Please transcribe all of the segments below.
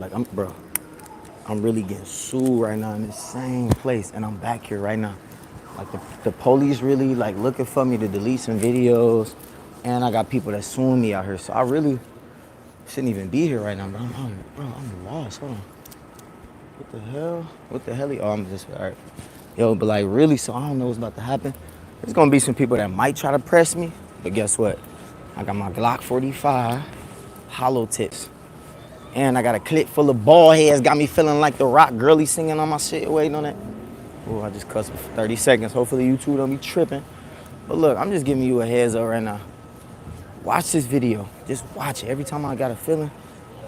Like bro, I'm really getting sued right now in this same place, and I'm back here right now. Like the police really like looking for me to delete some videos, and I got people that suing me out here. So I really shouldn't even be here right now, bro. I'm lost. Hold on. What the hell? What the hell? Oh, I'm just all right. Yo, but like really, so I don't know what's about to happen. There's gonna be some people that might try to press me, but guess what? I got my Glock 45, hollow tips. And I got a clip full of ball heads. Got me feeling like the rock girly singing on my shit. Waiting on that. Oh, I just cussed for 30 seconds. Hopefully you two don't be tripping. But look, I'm just giving you a heads up right now. Watch this video. Just watch it. Every time I got a feeling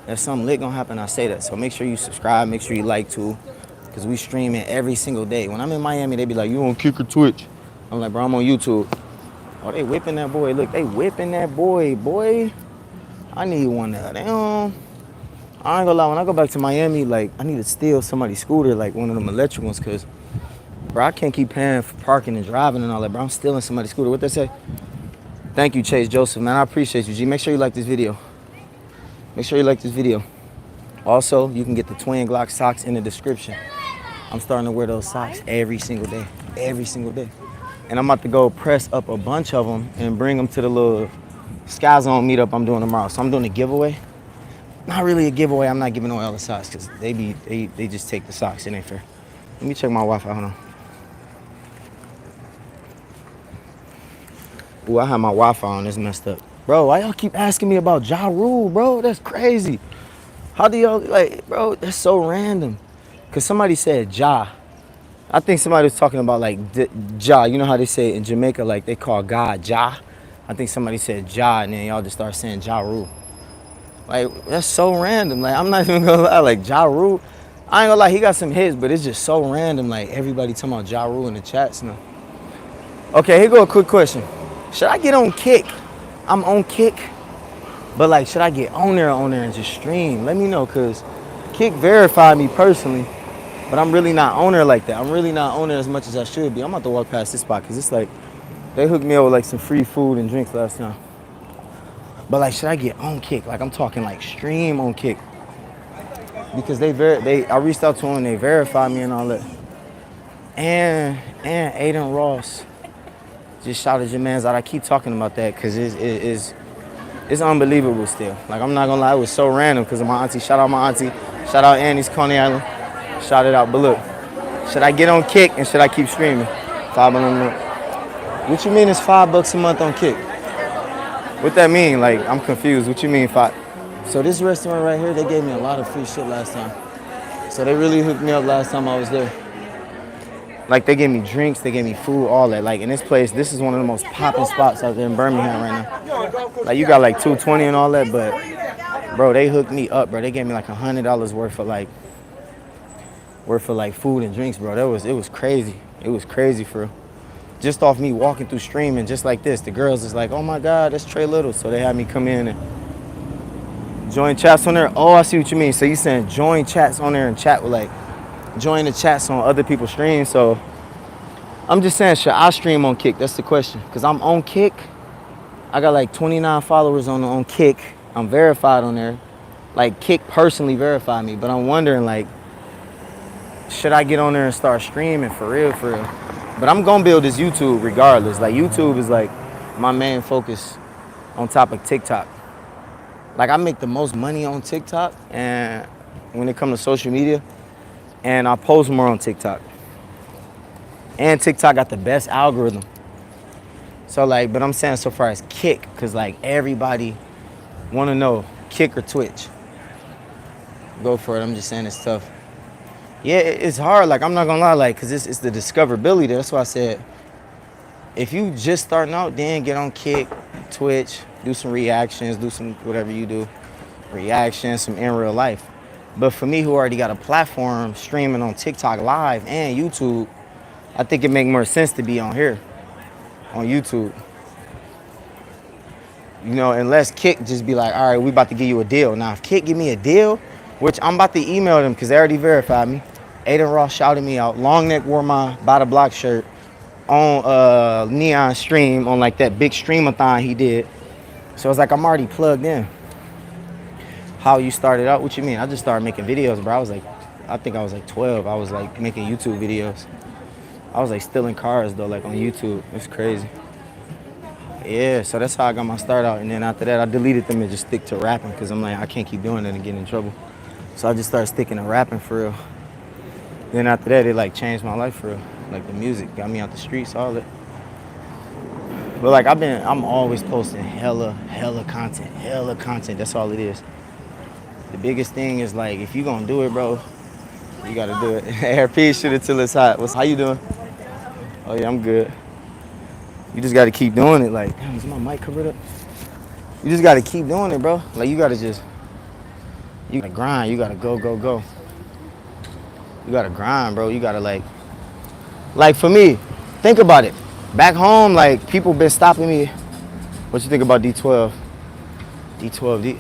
that something lit gonna happen, I say that. So make sure you subscribe. Make sure you like too. Because we streaming every single day. When I'm in Miami, they be like, you on Kick or Twitch? I'm like, bro, I'm on YouTube. Oh, they whipping that boy. Look, they whipping that boy, boy. I need one of them. I ain't gonna lie, when I go back to Miami, like, I need to steal somebody's scooter, like one of them electric ones, because, bro, I can't keep paying for parking and driving and all that, bro. I'm stealing somebody's scooter. What they say? Thank you, Chase Joseph, man. I appreciate you, G. Make sure you like this video. Make sure you like this video. Also, you can get the twin Glock socks in the description. I'm starting to wear those socks every single day. Every single day. And I'm about to go press up a bunch of them and bring them to the little Sky Zone meetup I'm doing tomorrow. So I'm doing a giveaway. Not really a giveaway. I'm not giving away all the socks because they just take the socks. It ain't fair. Let me check my Wi-Fi. Hold on. Ooh, I have my Wi-Fi on. It's messed up. Bro, why y'all keep asking me about Ja Rule, bro? That's crazy. How do y'all, like, bro, that's so random. Because somebody said Ja. I think somebody was talking about, like, Ja. You know how they say in Jamaica, like, they call God Ja? I think somebody said Ja, and then y'all just start saying Ja Rule. Like, that's so random. Like, I'm not even gonna lie. Like, Ja Rule, I ain't gonna lie, he got some hits, but it's just so random. Like, everybody talking about Ja Rule in the chats now. Okay, here go a quick question. Should I get on Kick? I'm on Kick, but like, should I get on there and just stream? Let me know, cause Kick verified me personally, but I'm really not on there like that. I'm really not on there as much as I should be. I'm about to walk past this spot, cause it's like, they hooked me up with like some free food and drinks last time. But like, should I get on Kick? Like, I'm talking like stream on Kick. Because I reached out to them, they verified me and all that. And Aiden Ross just shouted your man's out. I keep talking about that because it's unbelievable still. Like, I'm not gonna lie, it was so random because of my auntie. Shout out my auntie. Shout out Annie's Coney Island. Shout it out. But look, should I get on Kick and should I keep streaming? $5 a month. What you mean it's $5 a month on Kick? What that mean? Like, I'm confused. What you mean five? So this restaurant right here, they gave me a lot of free shit last time. So they really hooked me up last time I was there. Like, they gave me drinks, they gave me food, all that. Like, in this place, this is one of the most popping spots out there in Birmingham right now. Like, you got like 220 and all that, but bro, they hooked me up, bro. They gave me like $100 worth of like food and drinks, bro. It was crazy. It was crazy for real. Just off me walking through streaming just like this. The girls is like, oh my God, that's Trey Little. So they had me come in and join chats on there. Oh, I see what you mean. So you saying join chats on there and chat with like, join the chats on other people's streams. So I'm just saying, should I stream on Kick? That's the question. Because I'm on Kick. I got like 29 followers on Kick. I'm verified on there. Like, Kick personally verified me. But I'm wondering, like, should I get on there and start streaming for real, for real? But I'm gonna build this YouTube regardless. Like, YouTube is like my main focus on top of TikTok. Like, I make the most money on TikTok and when it comes to social media, and I post more on TikTok. And TikTok got the best algorithm. So like, but I'm saying so far as Kick, cause like everybody wanna know Kick or Twitch. Go for it, I'm just saying it's tough. Yeah, it's hard. Like, I'm not gonna lie, like, cause it's the discoverability. That's why I said, if you just starting out, then get on Kick, Twitch, do some reactions, do some whatever you do, reactions, some in real life. But for me, who already got a platform streaming on TikTok Live and YouTube, I think it make more sense to be on here, on YouTube. You know, unless Kick just be like, all right, we about to give you a deal. Now, if Kick give me a deal, which I'm about to email them because they already verified me. Aiden Ross shouted me out. Long neck wore my By the Block shirt on Neon stream, on like that big streamathon he did. So it's like I'm already plugged in. How you started out? What you mean? I just started making videos, bro. I think I was like 12. I was like making YouTube videos. I was like stealing cars though, like on YouTube. It's crazy. Yeah, so that's how I got my start out. And then after that, I deleted them and just stick to rapping because I'm like, I can't keep doing it and getting in trouble. So I just started sticking to rapping for real. Then after that, it like changed my life for real. Like the music got me out the streets, all that. But like I'm always posting hella content. That's all it is. The biggest thing is like, if you gonna do it, bro, you gotta do it. ARP, shoot it till it's hot. How you doing? Oh yeah, I'm good. You just gotta keep doing it. Like, damn, is my mic covered up? You just gotta keep doing it, bro. Like you gotta grind. You gotta go. You gotta grind, bro. You gotta like for me, think about it. Back home, like people been stopping me. What you think about D12?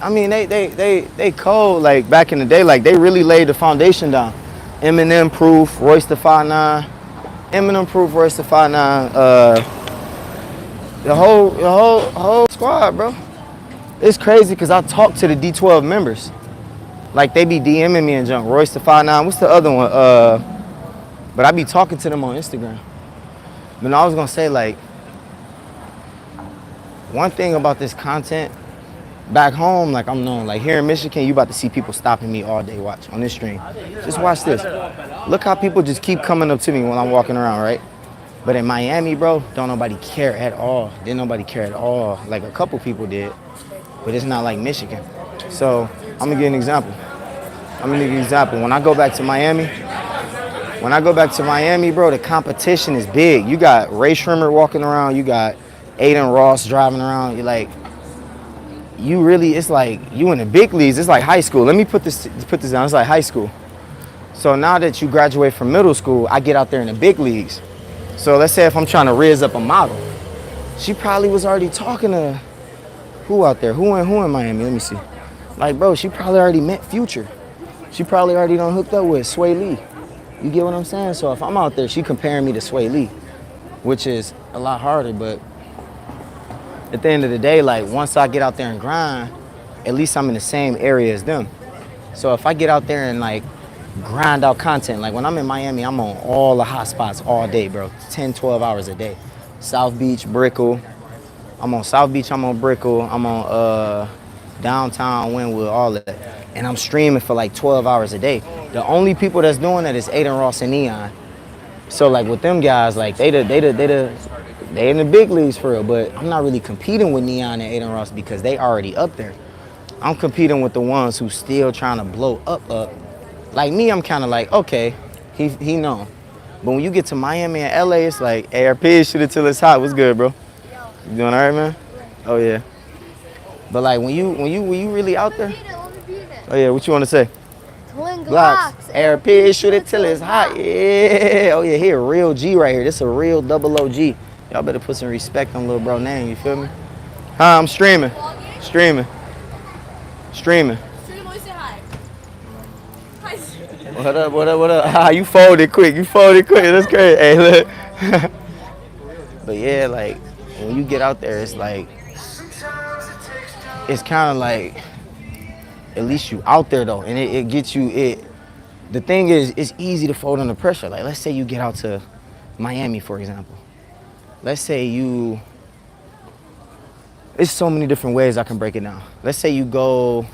I mean, they cold. Like back in the day, like they really laid the foundation down. Eminem Proof, Royce da 5'9", Eminem Proof, Royce da 5'9", the whole squad, bro. It's crazy because I talk to the D12 members. Like they be DMing me and junk. Royce da 5'9". What's the other one? But I be talking to them on Instagram. But I was gonna say, like, one thing about this content, back home, like I'm known, like here in Michigan, you about to see people stopping me all day. Watch on this stream. Just watch this. Look how people just keep coming up to me when I'm walking around, right? But in Miami, bro, don't nobody care at all. Didn't nobody care at all. Like a couple people did, but it's not like Michigan. So I'm gonna give you an example. When I go back to Miami, bro, the competition is big. You got Ray Shrimmer walking around. You got Aiden Ross driving around. You're like, it's like you in the big leagues. It's like high school. Let me put this down. It's like high school. So now that you graduate from middle school, I get out there in the big leagues. So let's say if I'm trying to raise up a model, she probably was already talking to who out there? Who in Miami? Let me see. Like, bro, she probably already met Future. She probably already done hooked up with Sway Lee. You get what I'm saying? So if I'm out there, she comparing me to Sway Lee, which is a lot harder, but at the end of the day, like once I get out there and grind, at least I'm in the same area as them. So if I get out there and like grind out content, like when I'm in Miami, I'm on all the hot spots all day, bro. 10, 12 hours a day. South Beach, Brickell. I'm on South Beach, I'm on Brickell, I'm on downtown Wynwood, all that. And I'm streaming for like 12 hours a day. The only people that's doing that is Aiden Ross and Neon. So like with them guys, like they in the big leagues for real, but I'm not really competing with Neon and Aiden Ross because they already up there. I'm competing with the ones who still trying to blow up. Like me, I'm kind of like, okay, he known. But when you get to Miami and LA, it's like ARP, shoot it till it's hot. What's good, bro? You doing all right, man? Oh yeah. But like when you really out there, oh yeah, what you want to say? Blocks, ARP, shoot it till it's hot. Yeah, oh yeah, he a real G right here. This a real double OG. Y'all better put some respect on little bro name. You feel me? Huh? I'm streaming. What up? Ah, you folded quick. That's great. Hey, look. But yeah, like when you get out there, it's like it's kind of like at least you out there though, and it gets you it. The thing is, it's easy to fold under pressure. Like let's say you get out to Miami, for example. Let's say it's so many different ways I can break it down. Let's say you go,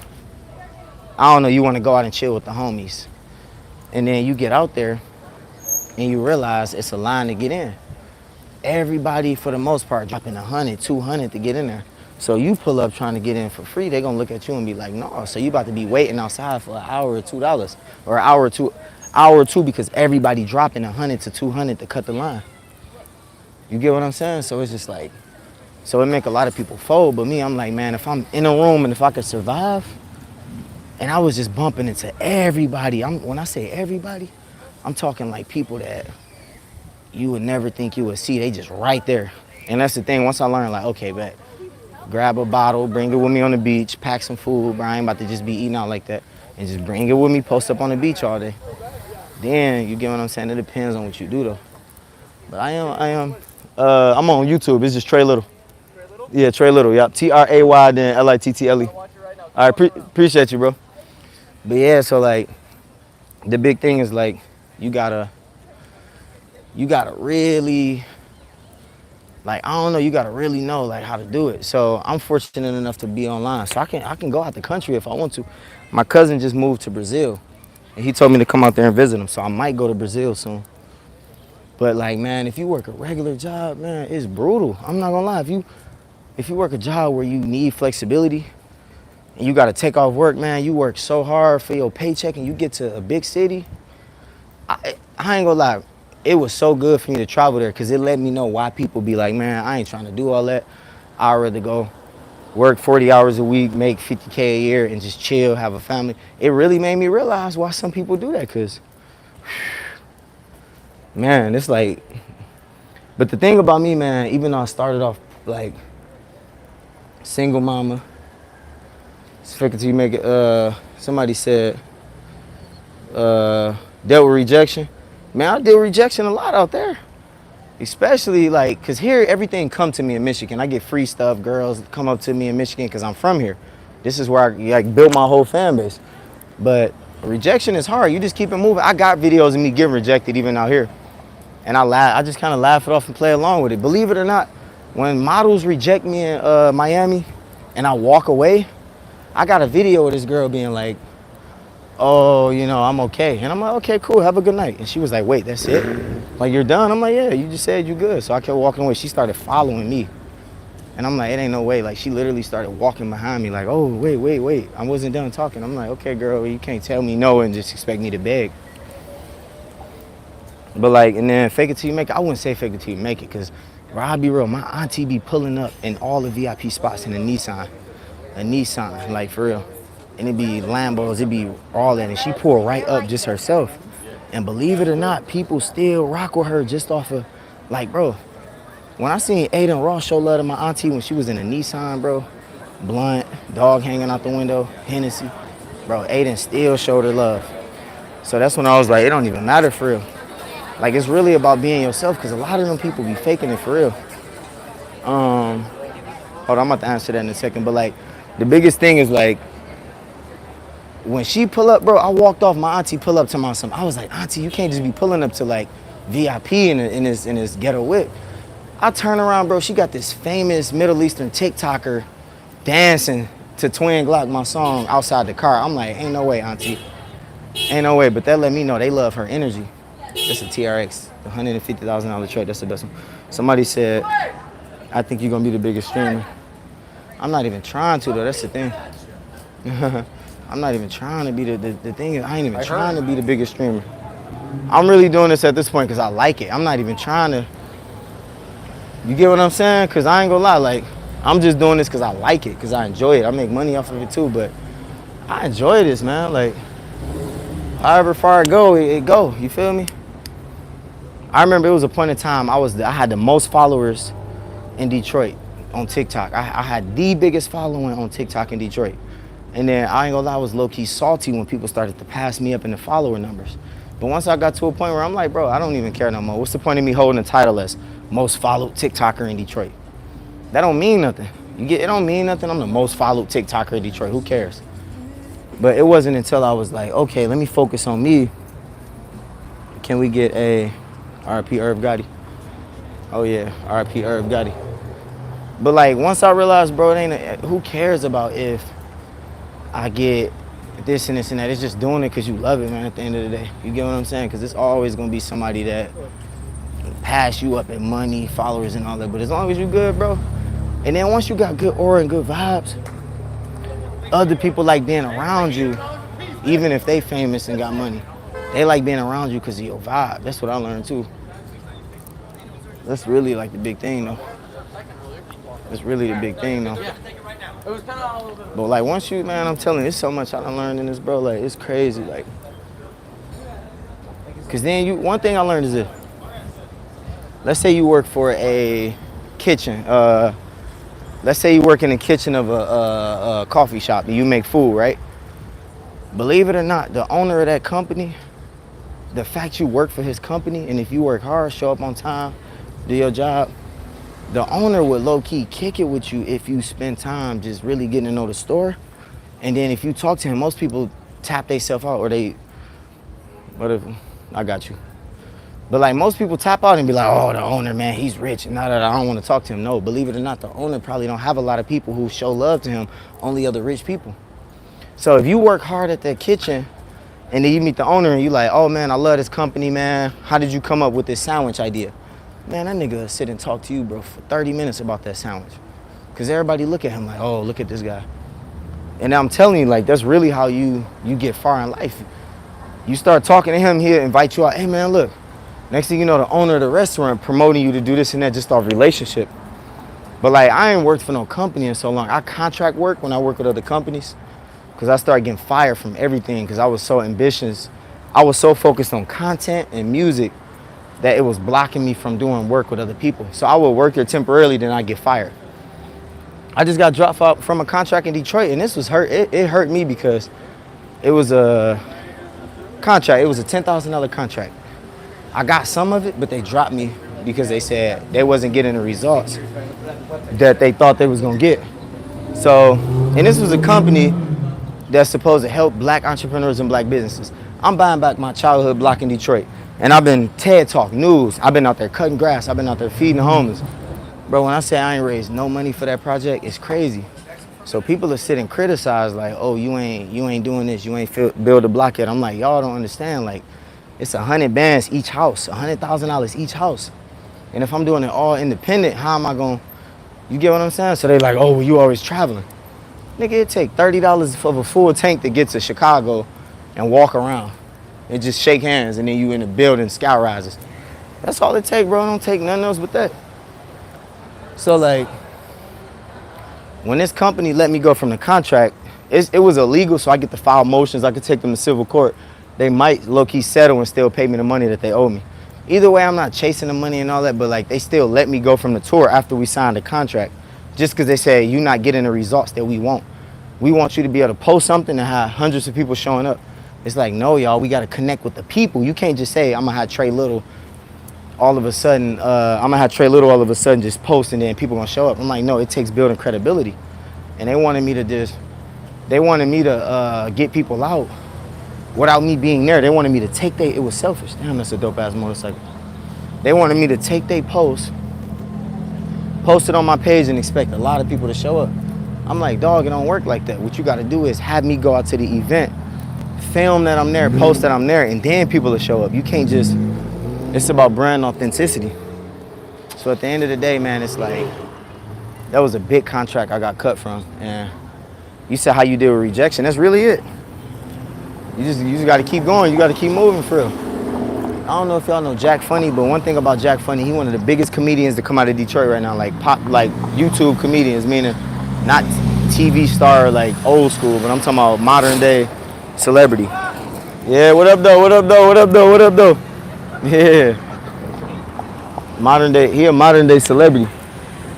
I don't know, you want to go out and chill with the homies. And then you get out there and you realize it's a line to get in. Everybody, for the most part, dropping 100, 200 to get in there. So you pull up trying to get in for free, they're gonna look at you and be like, no, so you about to be waiting outside for an hour or $2, or an hour or two because everybody dropping 100 to 200 to cut the line. You get what I'm saying? So it's just like, so it make a lot of people fold, but me, I'm like, man, if I'm in a room and if I could survive, and I was just bumping into everybody. When I say everybody, I'm talking like people that you would never think you would see. They just right there. And that's the thing, once I learned, like, okay, bet, grab a bottle, bring it with me on the beach, pack some food, bro, I ain't about to just be eating out like that. And just bring it with me, post up on the beach all day. Then, you get what I'm saying? It depends on what you do, though. But I'm on YouTube. It's just Trey Little. Yeah, Trey Little, yep. Tray, then Little. All right, appreciate you, bro. But yeah, so like the big thing is like you gotta really like I don't know, you gotta really know like how to do it. So I'm fortunate enough to be online, so I can go out the country if I want to. My cousin just moved to Brazil, and he told me to come out there and visit him. So I might go to Brazil soon. But like, man, if you work a regular job, man, it's brutal. I'm not gonna lie. If you work a job where you need flexibility and you gotta take off work, man, you work so hard for your paycheck and you get to a big city. I ain't gonna lie. It was so good for me to travel there because it let me know why people be like, man, I ain't trying to do all that. I'd rather go work 40 hours a week, make 50K a year, and just chill, have a family. It really made me realize why some people do that because, man, it's like, but the thing about me, man, even though I started off like single mama, it's fake it till you make it, somebody said, dealt with rejection. Man, I deal with rejection a lot out there. Especially like, cause here everything come to me in Michigan. I get free stuff, girls come up to me in Michigan cause I'm from here. This is where I like built my whole fan base. But rejection is hard, you just keep it moving. I got videos of me getting rejected even out here. And I just kind of laugh it off and play along with it. Believe it or not, when models reject me in Miami and I walk away, I got a video of this girl being like, oh, you know, I'm okay. And I'm like, okay, cool, have a good night. And she was like, wait, that's it? Like, you're done? I'm like, yeah, you just said you good. So I kept walking away. She started following me. And I'm like, it ain't no way. Like, she literally started walking behind me like, oh, wait. I wasn't done talking. I'm like, okay, girl, you can't tell me no and just expect me to beg. But like, and then fake it till you make it. I wouldn't say fake it till you make it because, bro, I'll be real, my auntie be pulling up in all the VIP spots in a Nissan, like for real. And it be Lambos, it be all that. And she pulled right up just herself. And believe it or not, people still rock with her just off of, like, bro, when I seen Aiden Ross show love to my auntie when she was in a Nissan, bro, blunt, dog hanging out the window, Hennessy, bro, Aiden still showed her love. So that's when I was like, it don't even matter for real. Like, it's really about being yourself because a lot of them people be faking it for real. Hold on, I'm about to answer that in a second. But, like, the biggest thing is, like, when she pull up, bro, I walked off, my auntie pull up to my son. I was like, auntie, you can't just be pulling up to like VIP in this ghetto whip. I turn around, bro, she got this famous Middle Eastern TikToker dancing to Twin Glock, my song, outside the car. I'm like, ain't no way, auntie. Ain't no way, but that let me know they love her energy. That's a TRX, the $150,000 truck, that's the best one. Somebody said, I think you're gonna be the biggest streamer. I'm not even trying to though, that's the thing. I'm not even trying to be the thing is I ain't even trying to be the biggest streamer. I'm really doing this at this point because I like it. I'm not even trying to, you get what I'm saying? Because I ain't gonna lie, like, I'm just doing this because I like it, because I enjoy it. I make money off of it too, but I enjoy this, man. Like, however far it go, it go, you feel me? I remember it was a point in time I had the most followers in Detroit on TikTok. I had the biggest following on TikTok in Detroit. And then I ain't gonna lie, I was low-key salty when people started to pass me up in the follower numbers. But once I got to a point where I'm like, bro, I don't even care no more. What's the point of me holding the title as most followed TikToker in Detroit? That don't mean nothing. It don't mean nothing. I'm the most followed TikToker in Detroit. Who cares? But it wasn't until I was like, okay, let me focus on me. Can we get a RP Irv Gotti? Oh yeah, RP Irv Gotti. But like, once I realized, bro, who cares about if I get this and this and that. It's just doing it because you love it, man, at the end of the day. You get what I'm saying? Because it's always going to be somebody that pass you up in money, followers and all that. But as long as you good, bro. And then once you got good aura and good vibes, other people like being around you, even if they famous and got money. They like being around you because of your vibe. That's what I learned too. That's really like the big thing though. That's really the big thing though. But like once you, man, I'm telling you, there's so much I done learned in this, bro. Like it's crazy, like. Cause then one thing I learned is this. Let's say you work for a kitchen. Let's say you work in the kitchen of a coffee shop and you make food, right? Believe it or not, the owner of that company, the fact you work for his company, and if you work hard, show up on time, do your job, the owner would low-key kick it with you if you spend time just really getting to know the store And then if you talk to him, most people tap themselves out or they, whatever, I got you. But like most people tap out and be like, oh, the owner, man, he's rich. And now that I don't want to talk to him. No, believe it or not, the owner probably don't have a lot of people who show love to him, only other rich people. So if you work hard at that kitchen and then you meet the owner and you like, oh man, I love this company, man. How did you come up with this sandwich idea? Man, that nigga will sit and talk to you, bro, for 30 minutes about that sandwich. Cause everybody look at him like, oh, look at this guy. And I'm telling you, like, that's really how you get far in life. You start talking to him, he'll invite you out. Hey man, look. Next thing you know, the owner of the restaurant promoting you to do this and that just off relationship. But like, I ain't worked for no company in so long. I contract work when I work with other companies because I started getting fired from everything because I was so ambitious. I was so focused on content and music that it was blocking me from doing work with other people. So I would work here temporarily, then I'd get fired. I just got dropped out from a contract in Detroit, and this was hurt. It hurt me because it was a contract. It was a $10,000 contract. I got some of it, but they dropped me because they said they wasn't getting the results that they thought they was gonna get. So, and this was a company that's supposed to help black entrepreneurs and black businesses. I'm buying back my childhood block in Detroit. And I've been TED Talk, news. I've been out there cutting grass. I've been out there feeding the homeless. Bro, when I say I ain't raised no money for that project, it's crazy. So people are sitting criticize like, oh, you ain't doing this. You ain't build a block yet. I'm like, y'all don't understand. Like, it's 100 bands each house, $100,000 each house. And if I'm doing it all independent, how am I going? You get what I'm saying? So they like, oh, well, you always traveling. Nigga, it take $30 for a full tank to get to Chicago and walk around and just shake hands, and then you in the building, scout rises. That's all it take, bro. It don't take nothing else but that. So like, when this company let me go from the contract, it was illegal, so I get to file motions. I could take them to civil court. They might low-key settle and still pay me the money that they owe me. Either way, I'm not chasing the money and all that, but like, they still let me go from the tour after we signed the contract, just because they say you're not getting the results that we want. We want you to be able to post something and have hundreds of people showing up. It's like, no, y'all, we got to connect with the people. You can't just say, I'm going to have Trey Little all of a sudden just post and then people going to show up. I'm like, no, it takes building credibility. And they wanted me to get people out without me being there. They wanted me to take it was selfish. Damn, that's a dope ass motorcycle. They wanted me to take their post it on my page and expect a lot of people to show up. I'm like, dog, it don't work like that. What you got to do is have me go out to the event, film that I'm there, post that I'm there, and then people will show up. You can't just, it's about brand authenticity. So at the end of the day, man, it's like, that was a big contract I got cut from. And you said how you deal with rejection, that's really it. You just got to keep going. You got to keep moving for real. I don't know if y'all know Jack Funny, but one thing about Jack Funny, he one of the biggest comedians to come out of Detroit right now, like YouTube comedians, meaning not TV star like old school, but I'm talking about modern day celebrity. Yeah, what up though? Yeah. He a modern day celebrity.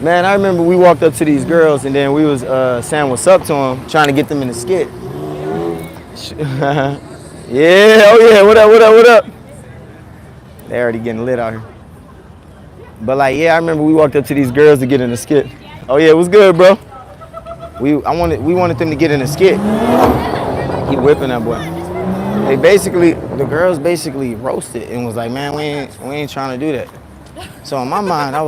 Man, I remember we walked up to these girls and then we was saying what's up to them, trying to get them in the skit. Yeah, oh yeah, what up? They already getting lit out here. But like, yeah, I remember we walked up to these girls to get in the skit. Oh yeah, it was good, bro. We wanted them to get in the skit. He whipping that boy. The girls basically roasted and was like, man, we ain't trying to do that. So in my mind, I'm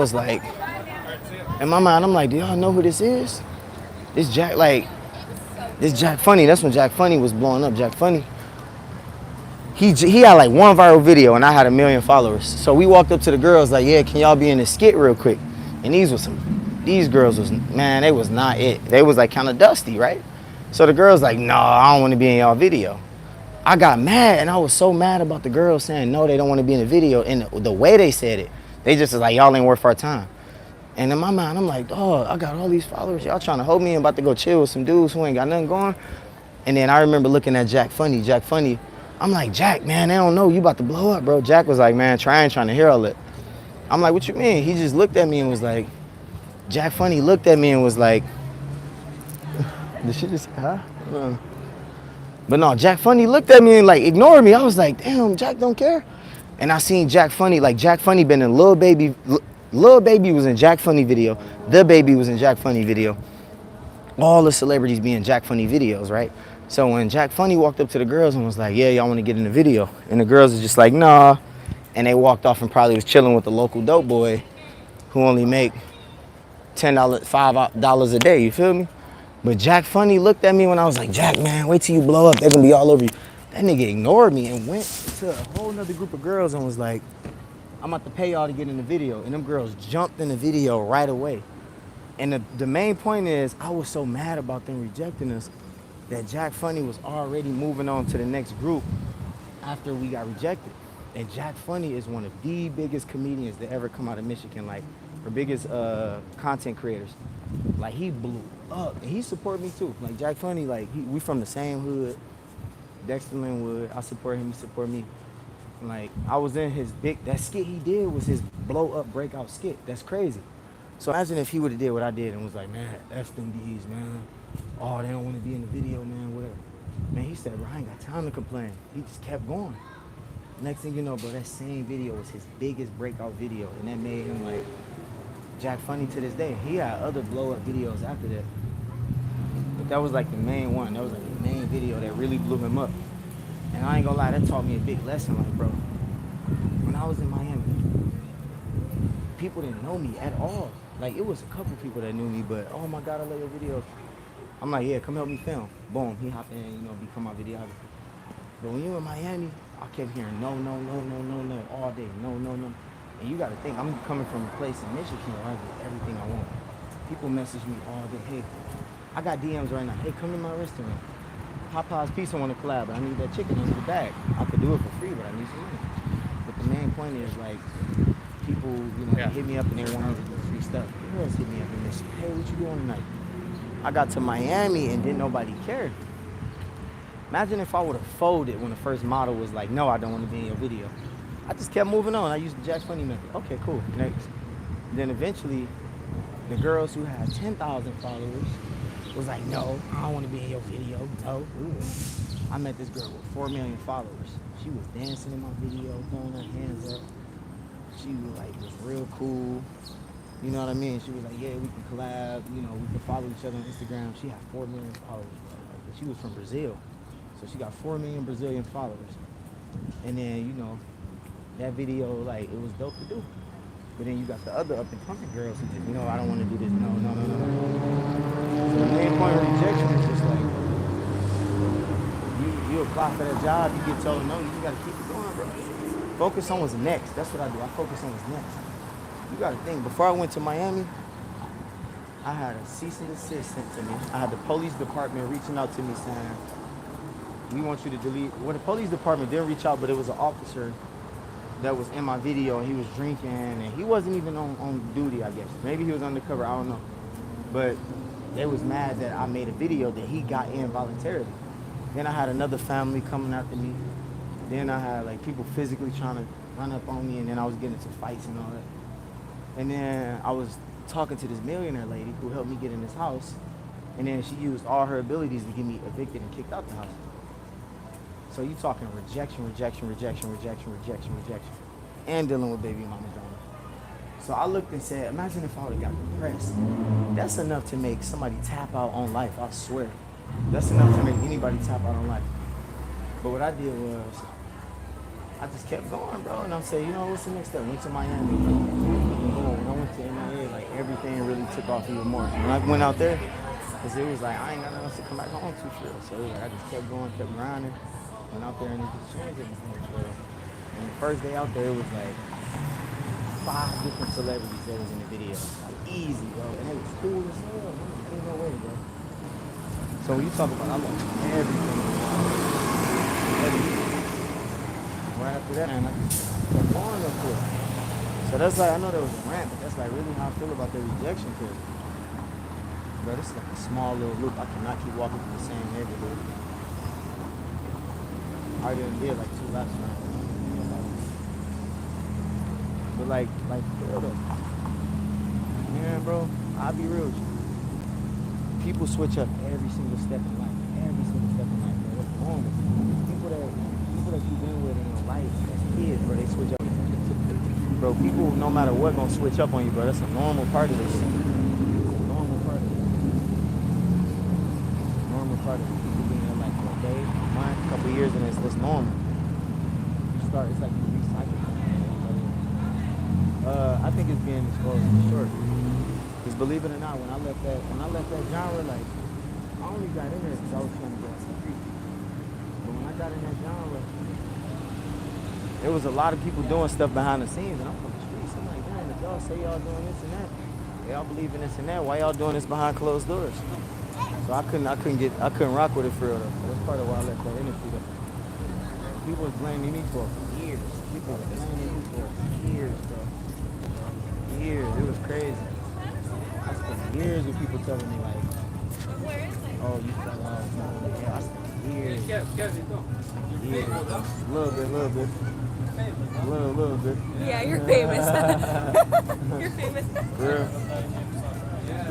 like, do y'all know who this is? This Jack Funny. That's when Jack Funny was blowing up. Jack Funny. He had like one viral video and I had 1 million followers. So we walked up to the girls like, yeah, can y'all be in the skit real quick? And these girls was, man, they was not it. They was like kind of dusty, right? So the girls like, no, I don't want to be in y'all video. I got mad and I was so mad about the girls saying, no, they don't want to be in the video. And the way they said it, they just was like, y'all ain't worth our time. And in my mind, I'm like, oh, I got all these followers. Y'all trying to hold me and about to go chill with some dudes who ain't got nothing going. And then I remember looking at Jack Funny. I'm like, Jack, man, they don't know you about to blow up, bro. Jack was like, man, trying to hear all that. I'm like, what you mean? He just looked at me and was like, Jack Funny looked at me and was like, did she just say hi? But no, Jack Funny looked at me and like ignored me. I was like, damn, Jack don't care. And I seen Jack Funny, like Jack Funny been in Lil Baby was in Jack Funny video. The Baby was in Jack Funny video. all the celebrities be in Jack Funny videos, right? So when Jack Funny walked up to the girls and was like, yeah, y'all want to get in the video, and the girls was just like, nah, and they walked off and probably was chilling with the local dope boy who only make $10, $5 a day, you feel me? But Jack Funny looked at me when I was like, Jack, man, wait till you blow up, they're gonna be all over you. That nigga ignored me and went to a whole nother group of girls and was like, I'm about to pay y'all to get in the video. And them girls jumped in the video right away. And the main point is, I was so mad about them rejecting us that Jack Funny was already moving on to the next group after we got rejected. And Jack Funny is one of the biggest comedians that ever come out of Michigan, like, or biggest content creators. Like, he blew up, and he support me too. Like, Jack Funny, like, we from the same hood, Dexter Linwood. I support him, he support me. Like, I was in his that skit he did was his blow up breakout skit. That's crazy. So imagine if he would have did what I did and was like, man, F them D's, man. Oh, they don't want to be in the video, man, whatever. Man, he said, bro, I ain't got time to complain. He just kept going. Next thing you know, bro, that same video was his biggest breakout video, and that made him like Jack Funny to this day. He had other blow up videos after that, but that was like the main one. That was like the main video that really blew him up. And I ain't gonna lie, that taught me a big lesson. Like, bro, when I was in Miami, people didn't know me at all. Like, it was a couple people that knew me, but oh my God, I love your videos. I'm like, yeah, come help me film. Boom, he hopped in, you know, become my videographer. But when you in Miami, I kept hearing no all day, no. And you gotta think, I'm coming from a place in Michigan where I get everything I want. People message me all day, hey, I got DMs right now, hey, come to my restaurant. Popeye's Pizza want to collab, but I need that chicken in the bag. I could do it for free, but I need some money. But the main point is, like, people, you know, hit me up and they want to do free stuff. Girls hit me up and they say, hey, what you doing tonight? I got to Miami and didn't nobody care. Imagine if I would have folded when the first model was like, no, I don't want to be in your video. I just kept moving on. I used the Jack Funny method. Okay, cool, next. Then eventually, the girls who had 10,000 followers was like, no, I don't want to be in your video. No. Ooh. I met this girl with 4 million followers. She was dancing in my video, throwing her hands up. She was real cool. You know what I mean? She was like, yeah, we can collab. You know, we can follow each other on Instagram. She had 4 million followers. But she was from Brazil. So she got 4 million Brazilian followers. And then, you know, that video, like, it was dope to do. But then you got the other up-and-coming girls who just, you know, I don't want to do this. No. So the main point of rejection is just like, you apply for that job, you get told no, you just got to keep it going, bro. Focus on what's next. That's what I do. I focus on what's next. You got to think, before I went to Miami, I had a cease and desist sent to me. I had the police department reaching out to me saying, we want you to delete. Well, the police department didn't reach out, but it was an officer that was in my video, and he was drinking, and he wasn't even on duty, I guess. Maybe he was undercover, I don't know. But they was mad that I made a video that he got in voluntarily. Then I had another family coming after me. Then I had like people physically trying to run up on me, and then I was getting into fights and all that. And then I was talking to this millionaire lady who helped me get in this house, and then she used all her abilities to get me evicted and kicked out the house. So you talking rejection, and dealing with baby mama drama. So I looked and said, imagine if I would have got depressed. That's enough to make somebody tap out on life, I swear. That's enough to make anybody tap out on life. But what I did was, I just kept going, bro. And I said, you know, what's the next step? Went to Miami. Boom. When I went to MIA, like, everything really took off even more. When I went out there, because it was like, I ain't got nothing else to come back home to, for real. So it was like, I just kept going, kept grinding. Went out there and it just changed everything, for real. And the first day out there, it was like 5 different celebrities that was in the video. Like, easy, bro. And it was cool as hell, man. Ain't no way, bro. So when you talk about, I love everything. Right after that, man, I just kept going up there. So that's like, I know there was a rant, but that's like really how I feel about the rejection, because, bro, this is like a small little loop. I cannot keep walking through the same neighborhood. I didn't did like 2 laps around. But like, for real, man, bro, I'll be real with you. People switch up every single step in life. Every single step in life, bro. What's wrong with you? People that you've been with in your life as kids, bro, they switch up. Bro, people, no matter what, gonna switch up on you, bro. That's a normal part of this. Normal part of it. normal. It's like you recycle. I think it's being exposed for sure. Because believe it or not, when I left that genre, like I only got in there because I was trying to get some street. But when I got in that genre, there was a lot of people doing stuff behind the scenes, and I'm from the streets. I'm like, damn, if y'all say y'all doing this and that, y'all believe in this and that, why y'all doing this behind closed doors? So I couldn't rock with it for real though. That's part of why I left that industry though. People was blaming me for years. People was blaming me for years, bro. Years. It was crazy. I spent years with people telling me like, oh, you fell off. Yeah, I spent years. Years. A little bit. A little bit. Yeah, you're famous. You're famous. For real.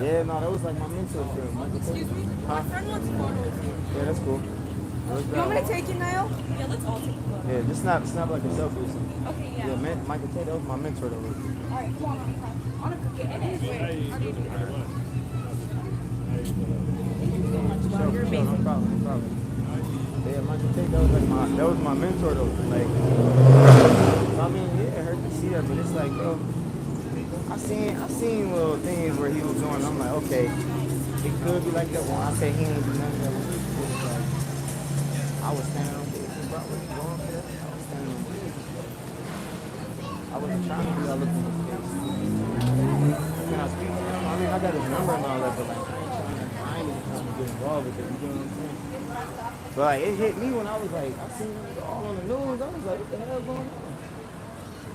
Yeah, no, that was like my mentor for real. Excuse me? Huh? My friend wants a photo with you. Yeah, that's cool. You want me to take it, Niall? Yeah, let's all take a photo. Yeah, just not like a selfie or something. Okay, yeah. Yeah, Michael Tate, that was my mentor though. Alright, come on. On a cookie. It is. Wait, how do you do that? You're amazing. No problem. Yeah, Michael Tate, that was my mentor though. Like, I mean, yeah, it hurt to see that, but it's like, bro, I seen little things where he was doing. I'm like, okay, it could be like that. When I say he ain't do nothing, that was like, I was standing on business, bro. I wasn't going for that. I was standing on business. I wasn't trying to do all up in his face. Can I speak to him? I mean, I got his number and all that, but like, I ain't even trying to get involved with it. You know what I'm saying? But like, it hit me when I was like, I seen it all on the news. I was like, what the hell going on?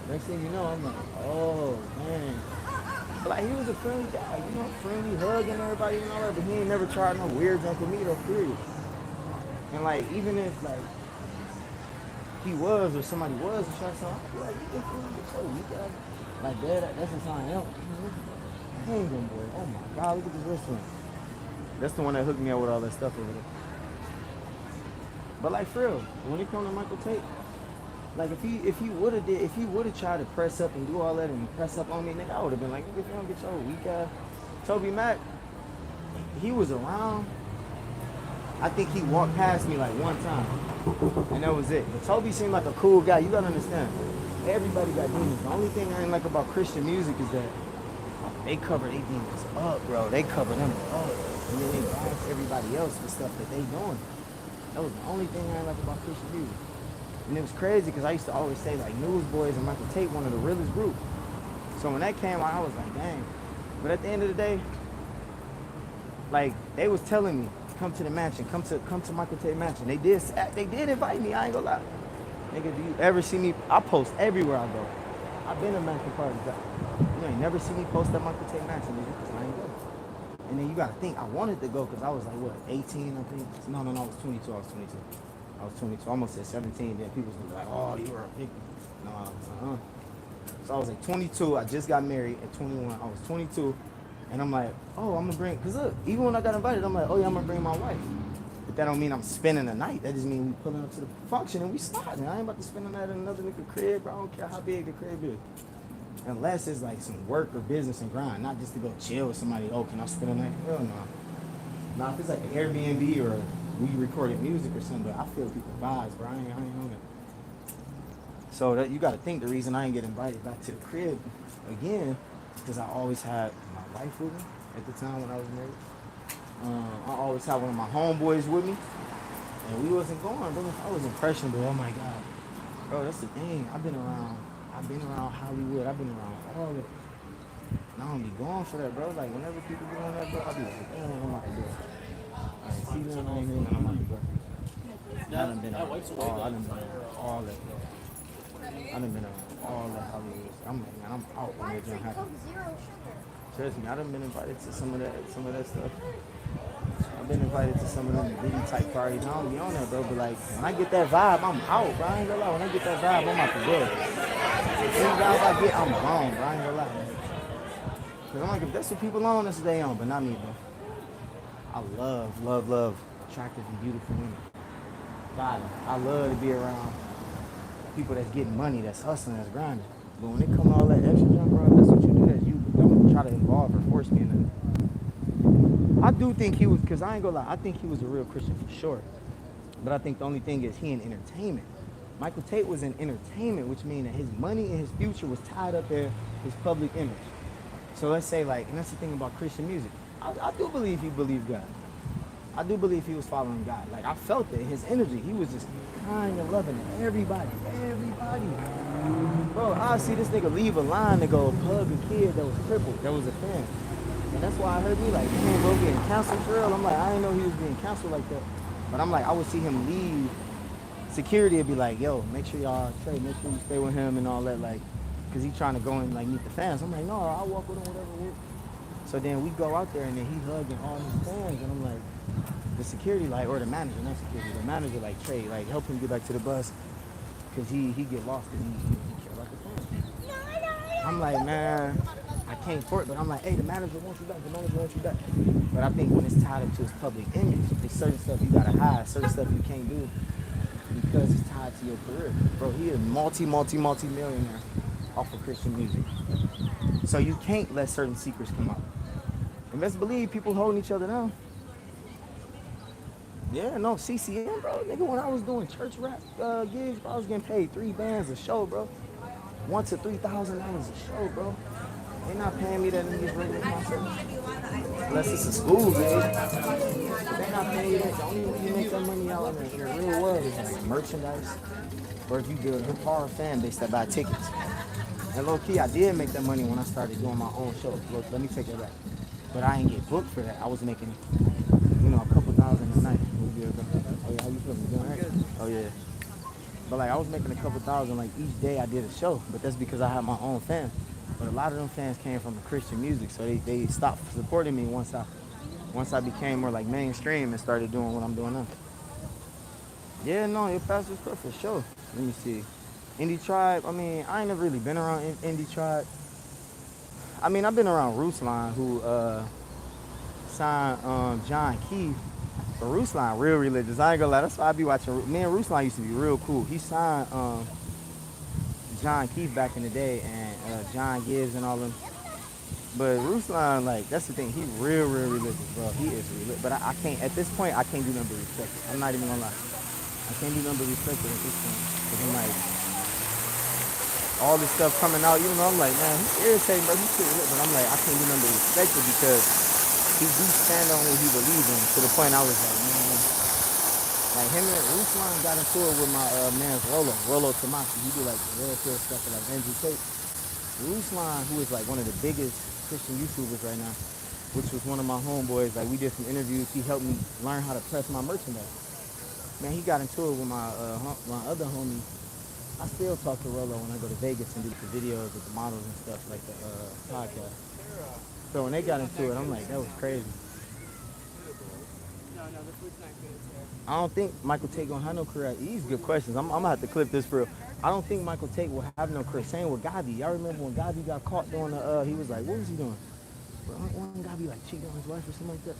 Next thing you know, I'm like, oh man. Like he was a friendly guy, you know, friendly, hugging everybody and all that, but he ain't never tried no weird junk with me though, period. And like, even if like he was or somebody was or something, I'd be like, you can feel it, so you got like that's a sign else. Hang him, boy. Oh my God, look at this wrist one. That's the one that hooked me up with all that stuff over there. But like for real, when it comes to Michael Tate, like if he would have tried to press up and do all that and press up on me, nigga, I would have been like, nigga, if you don't get your weak ass. Toby Mac, he was around. I think he walked past me like one time, and that was it. But Toby seemed like a cool guy. You gotta understand, everybody got demons. The only thing I ain't like about Christian music is that they cover their demons up, bro. They cover them up, and then they bash everybody else for stuff that they doing. That was the only thing I ain't like about Christian music. And it was crazy because I used to always say like Newsboys and Michael Tate, one of the realest groups. So when that came out, I was like, dang. But at the end of the day, like they was telling me, come to the mansion, come to Michael Tate mansion. They did invite me, I ain't gonna lie. Nigga, do you ever see me? I post everywhere I go. I've been to mansion parties. You ain't never see me post at Michael Tate mansion, nigga, because I ain't go. And then you gotta think, I wanted to go because I was like, what, 18, I think? No, I was 22, I was 22, almost at 17, then people was like, oh, you were a victim. No, So I was like 22, I just got married at 21, I was 22, and I'm like, oh, I'm gonna bring, cause look, even when I got invited, I'm like, oh yeah, I'm gonna bring my wife. But that don't mean I'm spending the night, that just means we pulling up to the function and we sliding. I ain't about to spend the night in another nigga crib, bro. I don't care how big the crib is. Unless it's like some work or business and grind, not just to go chill with somebody, oh, can I spend the night? Hell no. Nah, if it's like an Airbnb or we recorded music or something, but I feel people vibes, bro. I ain't on it. So that you got to think the reason I ain't get invited back to the crib again, because I always had my wife with me at the time when I was married. I always had one of my homeboys with me, and we wasn't going, bro. I was impressionable. Oh my God, bro, that's the thing. I've been around Hollywood. I've been around all of it. And I don't be going for that, bro. Like whenever people get on that, bro, I be like, damn, I'm not gonna do it. See them on here, I'm not gonna. I done been around all that. I done been around all that Hollywood. I'm like, man, I'm out when that junk happen. Trust me, I done been invited to some of that stuff. I've been invited to some of them Diddy type parties. I don't be on that, bro. But like, when I get that vibe, I'm out, bro. I ain't gonna lie. When I get that vibe, I'm out the door. Any vibe I get, I'm gone, bro. I ain't gonna lie. Cause I'm like, if that's what people on, that's what they on, but not me, bro. I love attractive and beautiful women. God, I love to be around people that's getting money, that's hustling, that's grinding. But when it come to all that extra junk, bro, that's what you do. That you don't try to involve or force me in it. I do think he was, because I ain't gonna lie, I think he was a real Christian for sure. But I think the only thing is he in entertainment. Michael Tate was in entertainment, which means that his money and his future was tied up in his public image. So let's say like, and that's the thing about Christian music. I do believe he believed God. I do believe he was following God. Like I felt it, his energy. He was just kind and loving everybody, everybody. Bro, I see this nigga leave a line to go hug a kid that was crippled, that was a fan. And that's why I heard me like, man, bro, getting canceled for real. I'm like, I didn't know he was being canceled like that. But I'm like, I would see him leave. Security would be like, yo, make sure y'all Trey, make sure you stay with him and all that, like, cause he trying to go and like meet the fans. I'm like, no, I'll walk with him, whatever. So then we go out there and then he hugging all his fans, and I'm like, the security like, or the manager, not security, the manager like, Trey, like help him get back to the bus, cause he get lost and he care about the fans. I'm like, man, I can't for it, but I'm like, hey, the manager wants you back, the manager wants you back. But I think when it's tied up to his public image, there's certain stuff you gotta hide, certain stuff you can't do because it's tied to your career. Bro, he is multi-millionaire off of Christian music. So you can't let certain secrets come out. And best believe people holding each other down. Yeah, no, CCM, bro. Nigga, when I was doing church rap gigs, bro, I was getting paid 3 bands a show, bro. $1,000 to $3,000 a show, bro. They not paying me that in these regular concerts. Unless it's a school gig. They not paying you that. The only way you make that money out in the real world is like merchandise. Or if you build a hard fan base that buy tickets. And low key, I did make that money when I started doing my own shows. Look, let me take that back. But I ain't get booked for that. I was making, a couple thousand a night. Oh yeah, how you feeling? You doing all right? Oh yeah. But like I was making a couple thousand like each day I did a show. But that's because I had my own fans. But a lot of them fans came from the Christian music, so they stopped supporting me once I became more like mainstream and started doing what I'm doing now. Yeah, no, your pastor's for sure. Let me see. Indie Tribe, I mean, I ain't never really been around Indie Tribe. I mean, I've been around Ruslan, who signed John Keith. But Ruslan real religious. I ain't gonna lie, that's why I be watching. Me and Ruslan used to be real cool. He signed John Keith back in the day, and John Gibbs and all them. But Ruslan, like, that's the thing. He real religious, bro. He is religious. But I can't, at this point, I can't do nothing but respect it. I'm not even gonna lie. I can't do nothing but respect it at this point. Because I'm like, all this stuff coming out, I'm like, man, he's irritating, bro. He's pretty lit. But I'm like, I can't do nothing but respect it because he do stand on what he believes in. To the point I was like, man, like him and Ruslan got into it with my man's Rolo Tomasi. He do like real cool stuff with like Andrew Tate. Ruslan, who is like one of the biggest Christian YouTubers right now, which was one of my homeboys, like we did some interviews. He helped me learn how to press my merchandise. Man, he got into it with my other homie. I still talk to Rolo when I go to Vegas and do the videos with the models and stuff like the podcast. So when they got into it, I'm like, that was crazy. No, the food's not good. I don't think Michael Tate gonna have no career. These good questions. I'm gonna have to clip this for real. I don't think Michael Tate will have no career. Same with Gabi. Y'all remember when Gabi got caught doing he was like, what was he doing? Wasn't Gabi like cheating on his wife or something like that?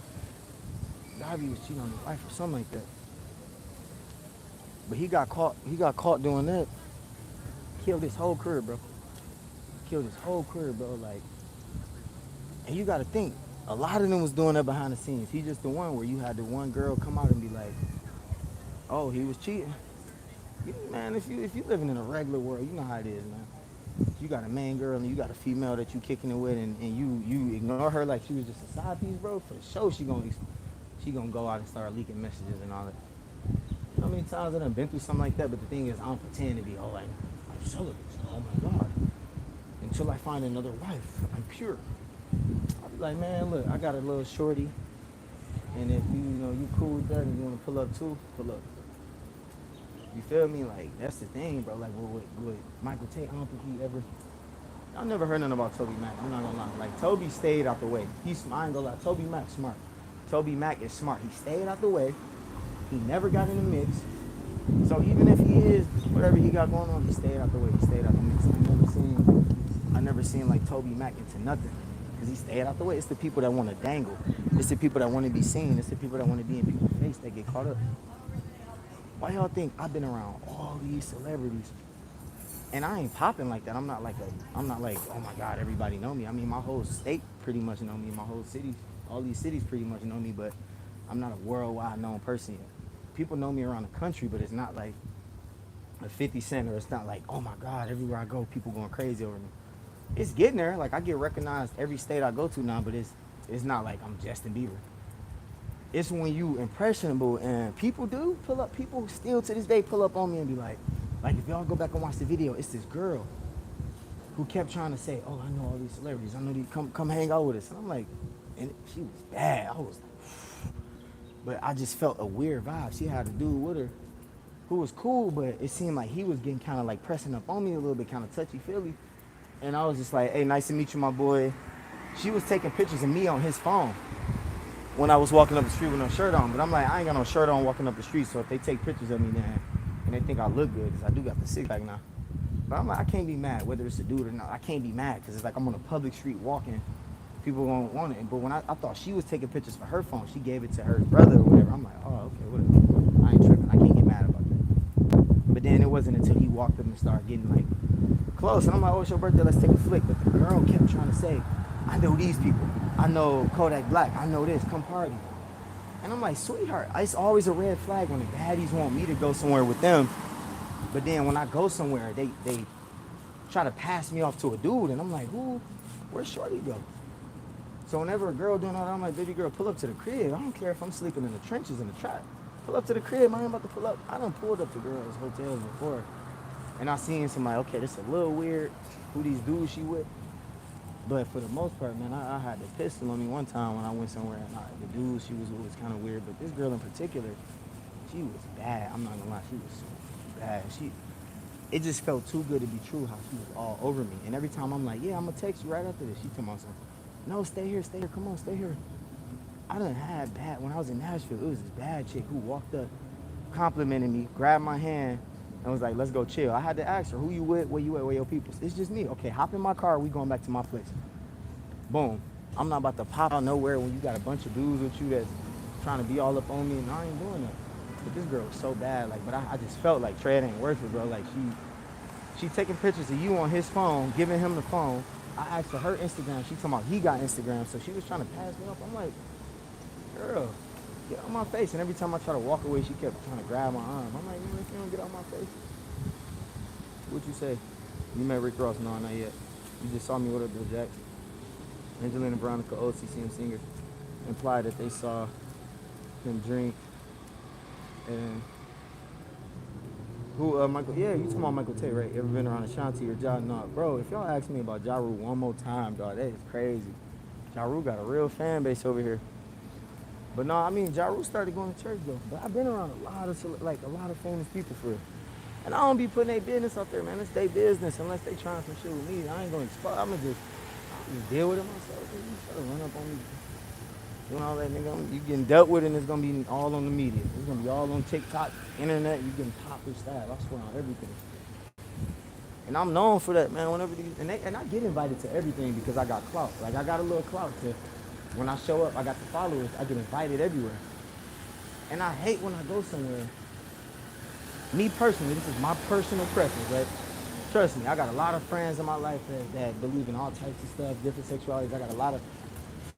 Gabi was cheating on his wife or something like that. But he got caught doing that. Killed his whole career, bro. Like, and you gotta think, a lot of them was doing that behind the scenes. He just the one where you had the one girl come out and be like, oh, he was cheating. Man, if you living in a regular world, you know how it is, man. You got a main girl and you got a female that you kicking it with, and you ignore her like she was just a side piece, bro. For sure, she gonna go out and start leaking messages and all that. You know how many times I done been through something like that? But the thing is, I don't pretend to be like I'm celibate. Oh my God. Until I find another wife, I'm pure. I'll be like, man, look, I got a little shorty, and if you cool with that and you want to pull up too, pull up. You feel me? Like, that's the thing, bro. Like, with Michael Tate, I don't think he ever... I never heard nothing about Toby Mac. I'm not gonna lie. Like, Toby stayed out the way. I ain't gonna lie. Toby Mac's smart. Toby Mac is smart. He stayed out the way. He never got in the mix. So even if he is, whatever he got going on, he stayed out the way. He stayed out the mix. I never seen like Toby Mac into nothing. Because he stayed out the way. It's the people that want to dangle. It's the people that want to be seen. It's the people that want to be in people's face that get caught up. Why y'all think I've been around all these celebrities and I ain't popping like that? I'm not like, oh my God, everybody know me. I mean, my whole state pretty much know me. My whole city, all these cities pretty much know me, but I'm not a worldwide known person yet. people know me around the country, but it's not like a 50 Cent, or it's not like, oh my God, everywhere I go, people going crazy over me. It's getting there. Like I get recognized every state I go to now, but it's not like I'm Justin Bieber. It's when you impressionable, and people do pull up. People still to this day pull up on me and be like if y'all go back and watch the video, it's this girl who kept trying to say, oh, I know all these celebrities. I know these, come hang out with us. And I'm like, and she was bad. I was like, but I just felt a weird vibe. She had a dude with her who was cool, but it seemed like he was getting kind of like pressing up on me a little bit, kind of touchy-feely. And I was just like, hey, nice to meet you, my boy. She was taking pictures of me on his phone when I was walking up the street with no shirt on. But I'm like, I ain't got no shirt on walking up the street, so if they take pictures of me, then, and they think I look good, because I do got the six-pack now. But I'm like, I can't be mad, whether it's a dude or not. I can't be mad, because it's like I'm on a public street walking. People won't want it. But when I thought she was taking pictures for her phone, she gave it to her brother or whatever. I'm like, oh, okay, whatever. I ain't tripping. I can't get mad about that. But then it wasn't until he walked up and started getting like close. And I'm like, oh, it's your birthday, let's take a flick. But the girl kept trying to say, I know these people. I know Kodak Black. I know this. Come party. And I'm like, sweetheart, it's always a red flag when the baddies want me to go somewhere with them. But then when I go somewhere, they try to pass me off to a dude. And I'm like, where's Shorty go? So whenever a girl doing all that, I'm like, baby girl, pull up to the crib. I don't care if I'm sleeping in the trenches in the trap. Pull up to the crib. I ain't about to pull up. I done pulled up to girls' hotels before. And I seen somebody, okay, this a little weird, who these dudes she with. But for the most part, man, I had the pistol on me one time when I went somewhere. And the dude she was with was kind of weird. But this girl in particular, she was bad. I'm not gonna lie, she was bad. It just felt too good to be true how she was all over me. And every time I'm like, yeah, I'm gonna text you right after this. She tell me something. No, stay here, come on, stay here. I done had bad, when I was in Nashville, it was this bad chick who walked up, complimented me, grabbed my hand, and was like, let's go chill. I had to ask her, who you with, where you at, where your people? It's just me. Okay, hop in my car, we going back to my place. Boom. I'm not about to pop out nowhere when you got a bunch of dudes with you that's trying to be all up on me, and I ain't doing that. But this girl was so bad, like, but I just felt like Trey ain't worth it, bro. Like, she taking pictures of you on his phone, giving him the phone. I asked for her Instagram. She talking about he got Instagram, so she was trying to pass me up. I'm like, girl, get out my face. And every time I try to walk away, she kept trying to grab my arm. I'm like, if you don't get out my face, what'd you say? You met Rick Ross? No, not yet. You just saw me with Bill Jackson. Angelina Veronica O, CCM singer, implied that they saw him drink. And who, Michael, yeah, you talking about Michael Tate, right? Ever been around Ashanti or Ja? No, bro, if y'all ask me about Ja Rule one more time, dog, that is crazy. Ja Rule got a real fan base over here. But no, I mean, Ja Rule started going to church, though. But I've been around a lot of famous people, for real. And I don't be putting their business out there, man. It's their business, unless they trying some shit with me. I ain't going to expose. I'll just deal with it myself. You try to run up on me. Doing all that, nigga, you getting dealt with, and it's gonna be all on the media. It's gonna be all on TikTok, internet. You getting popped with style. I swear on everything. And I'm known for that, man. Whenever and I get invited to everything because I got clout. Like I got a little clout to. When I show up, I got the followers. I get invited everywhere. And I hate when I go somewhere. Me personally, this is my personal preference, right? Trust me, I got a lot of friends in my life that believe in all types of stuff, different sexualities. I got a lot of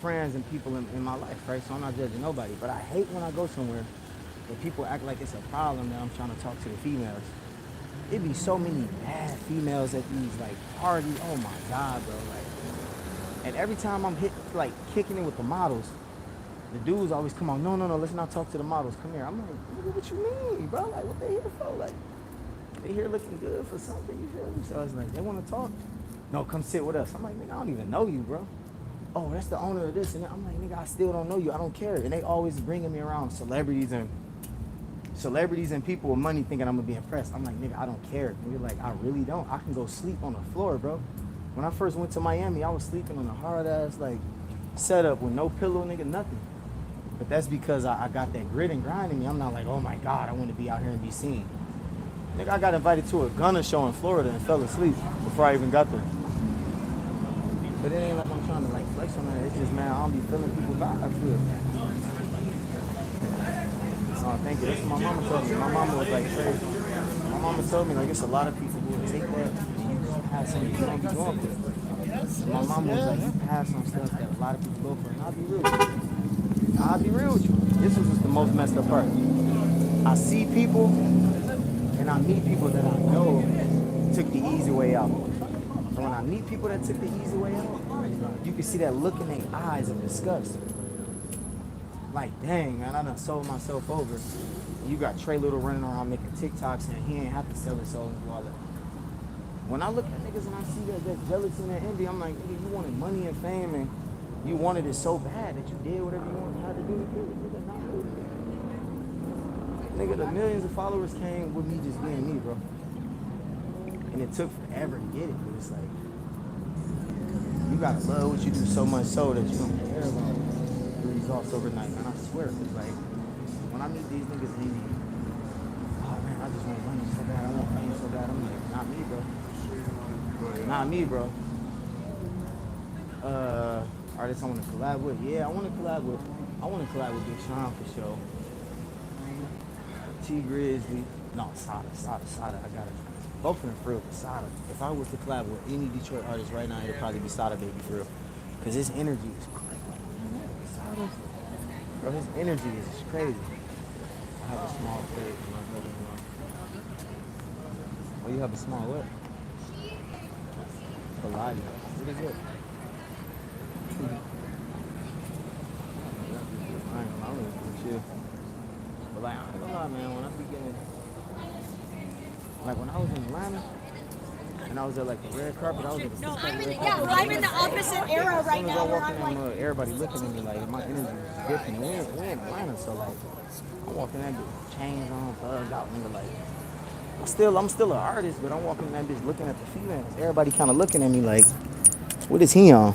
friends and people in my life, right? So I'm not judging nobody. But I hate when I go somewhere that people act like it's a problem that I'm trying to talk to the females. It be so many bad females at these like parties. Oh my God, bro. Like, and every time I'm kicking it with the models, the dudes always come on, no, let's not talk to the models. Come here. I'm like, nigga, what you mean, bro? Like, what they here for? Like, they here looking good for something, you feel me? So it's like, they want to talk. No, come sit with us. I'm like, nigga, I don't even know you, bro. Oh, that's the owner of this and that. I'm like, nigga, I still don't know you. I don't care. And they always bringing me around celebrities and people with money thinking I'm gonna be impressed. I'm like, nigga, I don't care. Nigga, like, I really don't. I can go sleep on the floor, bro. When I first went to Miami, I was sleeping on a hard ass like setup with no pillow, nigga, nothing. But that's because I got that grit and grind in me. I'm not like, oh my God, I want to be out here and be seen. Nigga, I got invited to a Gunna show in Florida and fell asleep before I even got there. But it ain't like I'm trying to like flex on that. It's just, man, I don't be feeling people vibe. I feel. Oh, thank you. That's what my mama told me. My mama was like crazy. My mama told me like it's a lot of people who will take that and you just pass on. You don't be going for it. My mama was like, you pass on stuff that a lot of people go for. And I'll be real with you. This was just the most messed up part. I see people and I meet people that I know took the easy way out. So when I meet people that took the easy way out, you can see that look in their eyes of disgust. Like, dang, man, I done sold myself over. You got Trey Little running around making TikToks and he ain't have to sell his soul and do all that. When I look at niggas and I see that jealousy and that envy, I'm like, nigga, you wanted money and fame and you wanted it so bad that you did whatever you wanted to do to do it. Nigga, not do it. Nigga, the millions of followers came with me just being me, bro. And it took forever to get it, but it's like, you gotta love what you do so much so that you don't care about the results overnight, man. I swear, it's like, when I meet these niggas and they be, oh man, I just want money so bad, I want fame so bad, I'm like, not me, bro. Not me, bro. Artists I want to collab with? Yeah, I want to collab with Big Sean for sure. T Grizzly. No, Sada. I got it. Both of them for real, but Sada. If I was to collab with any Detroit artist right now, it'd probably be Sada Baby for real. Cause his energy is crazy. Sada, bro, his energy is just crazy. I have a small plate. Oh, you have a small what? Pilates. What is it? I ain't gonna lie, chill. But like, I ain't gonna lie, man, when I be getting, like when I was in Atlanta, and I was at like the red carpet, I was at the No, I'm in the opposite era right now. As soon as I walk in, everybody looking at me like my energy is different. We in Atlanta, so like, I'm walking that bitch, chains on, bugged out, nigga, like, I'm still an artist, but I'm walking that bitch looking at the females. Everybody kind of looking at me like, what is he on?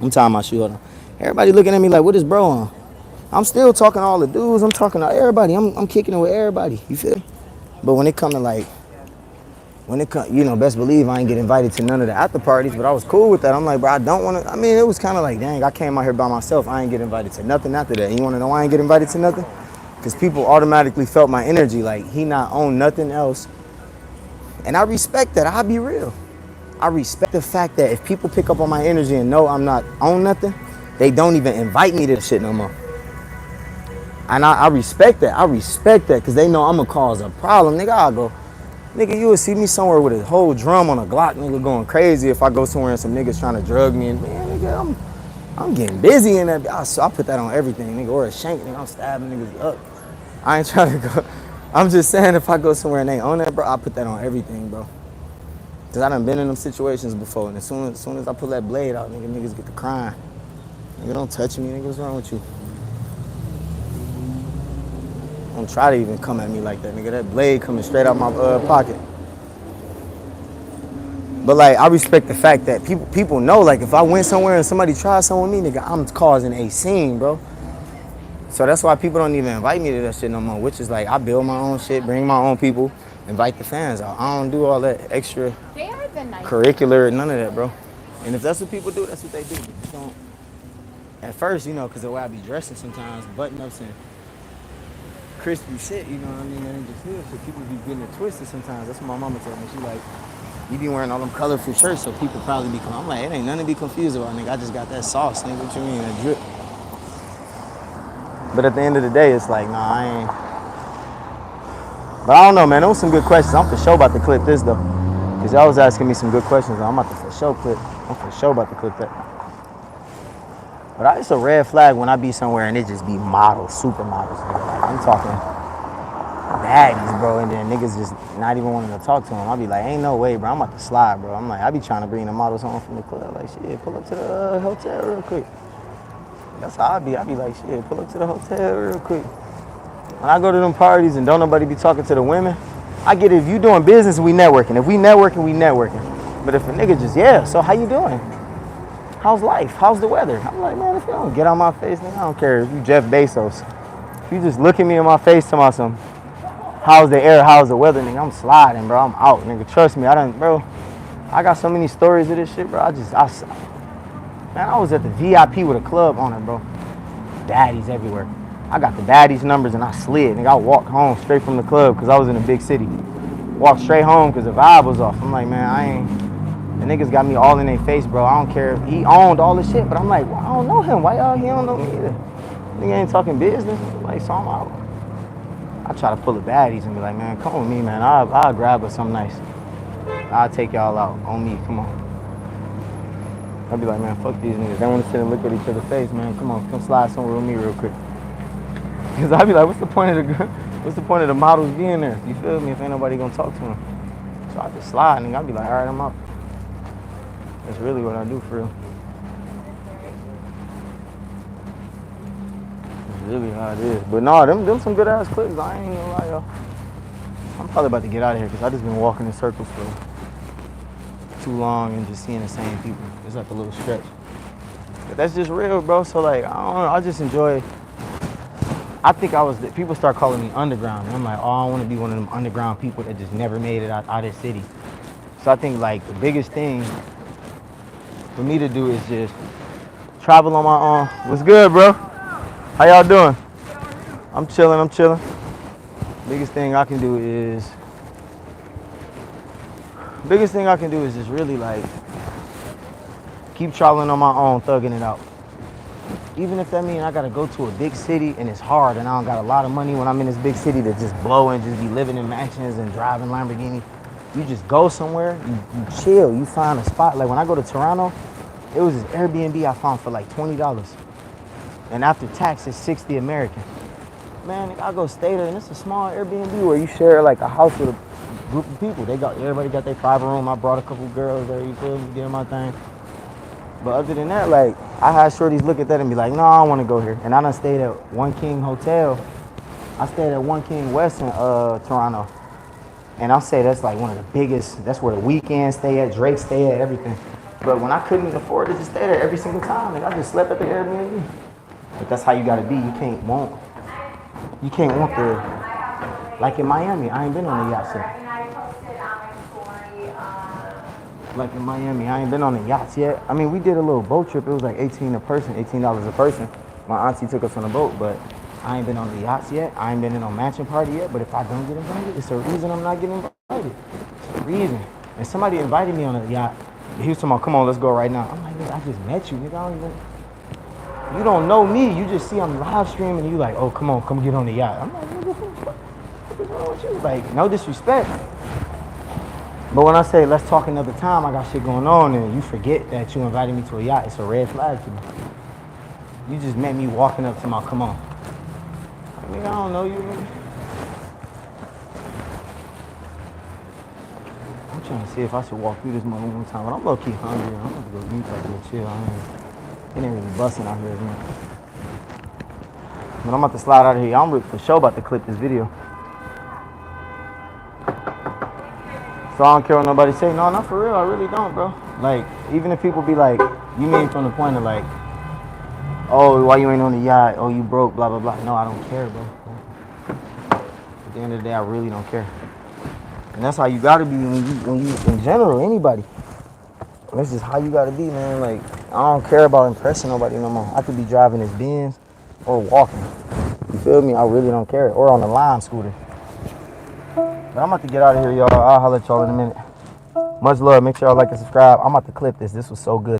I'm tying my shoe, hold on. Everybody looking at me like, what is bro on? I'm still talking to all the dudes. I'm talking to everybody. I'm kicking it with everybody. You feel me? But when it come to like, best believe I ain't get invited to none of the after parties, but I was cool with that. I'm like, bro, I don't want to. I mean, it was kind of like, dang, I came out here by myself. I ain't get invited to nothing after that. You want to know why I ain't get invited to nothing? Because people automatically felt my energy. Like, he not on nothing else. And I respect that. I'll be real. I respect the fact that if people pick up on my energy and know I'm not on nothing, they don't even invite me to the shit no more. And I respect that. I respect that because they know I'm going to cause a problem. Nigga, I'll go, nigga, you would see me somewhere with a whole drum on a Glock, nigga, going crazy if I go somewhere and some niggas trying to drug me. And, man, nigga, I'm getting busy in that. I put that on everything, nigga, or a shank, nigga, I'm stabbing niggas up. I ain't trying to go. I'm just saying if I go somewhere and they own that, bro, I put that on everything, bro. Because I done been in them situations before, and as soon as I pull that blade out, niggas get to crying. Nigga, don't touch me, nigga, what's wrong with you? Don't try to even come at me like that, nigga. That blade coming straight out my pocket. But like, I respect the fact that people know, like, if I went somewhere and somebody tried something with me, nigga, I'm causing a scene, bro. So that's why people don't even invite me to that shit no more, which is like, I build my own shit, bring my own people, invite the fans out. I don't do all that extra curricular, none of that, bro. And if that's what people do, that's what they do. Just don't. At first, because the way I be dressing sometimes, button-ups and crispy shit, you know what I mean? That ain't just here, so people be getting it twisted sometimes. That's what my mama told me. She like, you be wearing all them colorful shirts, so people probably be I'm like, it ain't nothing to be confused about, nigga. I just got that sauce, nigga. What you mean, that drip? But at the end of the day, it's like, nah, I ain't. But I don't know, man. Those some good questions. I'm for sure about to clip this, though. Because y'all was asking me some good questions. I'm about to for sure clip. I'm for sure about to clip that. But it's a red flag when I be somewhere and it just be models, supermodels. Like, I'm talking baddies, bro. And then niggas just not even wanting to talk to them. I'll be like, ain't no way, bro. I'm about to slide, bro. I'm like, I be trying to bring the models home from the club. Like, shit, pull up to the hotel real quick. That's how I be. I be like, shit, pull up to the hotel real quick. When I go to them parties and don't nobody be talking to the women, I get it. If you doing business, we networking. If we networking, we networking. But if a nigga just, so how you doing? How's life? How's the weather? I'm like, man, if you don't get on my face, nigga, I don't care if you Jeff Bezos. If you just look at me in my face, tell me some, how's the air, how's the weather, nigga, I'm sliding, bro. I'm out, nigga. Trust me, I got so many stories of this shit, bro. Man, I was at the VIP with a club owner, bro. Baddies everywhere. I got the baddies numbers and I slid, nigga. I walked home straight from the club because I was in a big city. Walked straight home because the vibe was off. I'm like, man, the niggas got me all in their face, bro. I don't care if he owned all this shit, but I'm like, well, I don't know him. Why he don't know me either? Nigga ain't talking business. Like, so I'm out. I try to pull the baddies and be like, man, come with me, man. I'll grab us something nice. I'll take y'all out on me. Come on. I'll be like, man, fuck these niggas. They want to sit and look at each other's face, man. Come on, come slide somewhere with me real quick. Cause I'll be like, what's the point of the models being there? You feel me? If ain't nobody gonna talk to them. So I just slide and I'll be like, all right, I'm out. That's really what I do for real. That's really how it is. But no, them some good ass clips. I ain't gonna lie, y'all. I'm probably about to get out of here because I just been walking in circles for too long and just seeing the same people. It's like a little stretch. But that's just real, bro. So like, I don't know. I just enjoy. I think people start calling me underground. And I'm like, oh, I want to be one of them underground people that just never made it out of the city. So I think like the biggest thing for me to do is just travel on my own. What's good, bro? How y'all doing? I'm chilling. Biggest thing I can do is just really like keep traveling on my own, thugging it out. Even if that means I gotta go to a big city and it's hard and I don't got a lot of money when I'm in this big city to just blow and just be living in mansions and driving Lamborghini. You just go somewhere, you chill, you find a spot. Like when I go to Toronto, it was this Airbnb I found for like $20. And after tax, it's $60 American. Man, I go stay there and it's a small Airbnb where you share like a house with a group of people. Everybody got their private room. I brought a couple girls there, you feel me, doing my thing. But other than that, like, I had shorties look at that and be like, no, I don't want to go here. And I done stayed at One King Hotel. I stayed at One King West in Toronto. And I'll say that's like one of the biggest, that's where the Weeknd stay at, Drake stay at, everything. But when I couldn't afford to just stay there every single time, like, I just slept at the Airbnb. But that's how you gotta be. You can't want the, like in Miami, I ain't been on the yachts yet. Like in Miami, I ain't been on the yachts yet. I mean, we did a little boat trip. It was like $18 a person. My auntie took us on a boat, but I ain't been on the yachts yet. I ain't been in no mansion party yet, but if I don't get invited, it's a reason I'm not getting invited. It's a reason. And somebody invited me on a yacht. He was talking about, come on, let's go right now. I'm like, nigga, I just met you, nigga. You don't know me. You just see I'm live streaming and you like, oh, come on, come get on the yacht. I'm like, nigga, what is wrong with you? Like, no disrespect. But when I say let's talk another time, I got shit going on and you forget that you invited me to a yacht, it's a red flag to me. You just met me walking up to my, come on. I mean, I don't know you, nigga. I'm trying to see if I should walk through this mother one time, but I'm low-key hungry. I'm gonna go eat like a little chill. It ain't really busting out here, man. But I'm about to slide out of here. I'm for sure about to clip this video. So I don't care what nobody say. No, not for real. I really don't, bro. Like, even if people be like, you mean from the point of like, oh, why you ain't on the yacht? Oh, you broke, blah, blah, blah. No, I don't care, bro. At the end of the day, I really don't care. And that's how you gotta be when you in general, anybody. That's just how you gotta be, man. Like, I don't care about impressing nobody no more. I could be driving this Benz or walking. You feel me? I really don't care. Or on the Lime scooter. But I'm about to get out of here, y'all. I'll holler at y'all in a minute. Much love. Make sure y'all like and subscribe. I'm about to clip this. This was so good.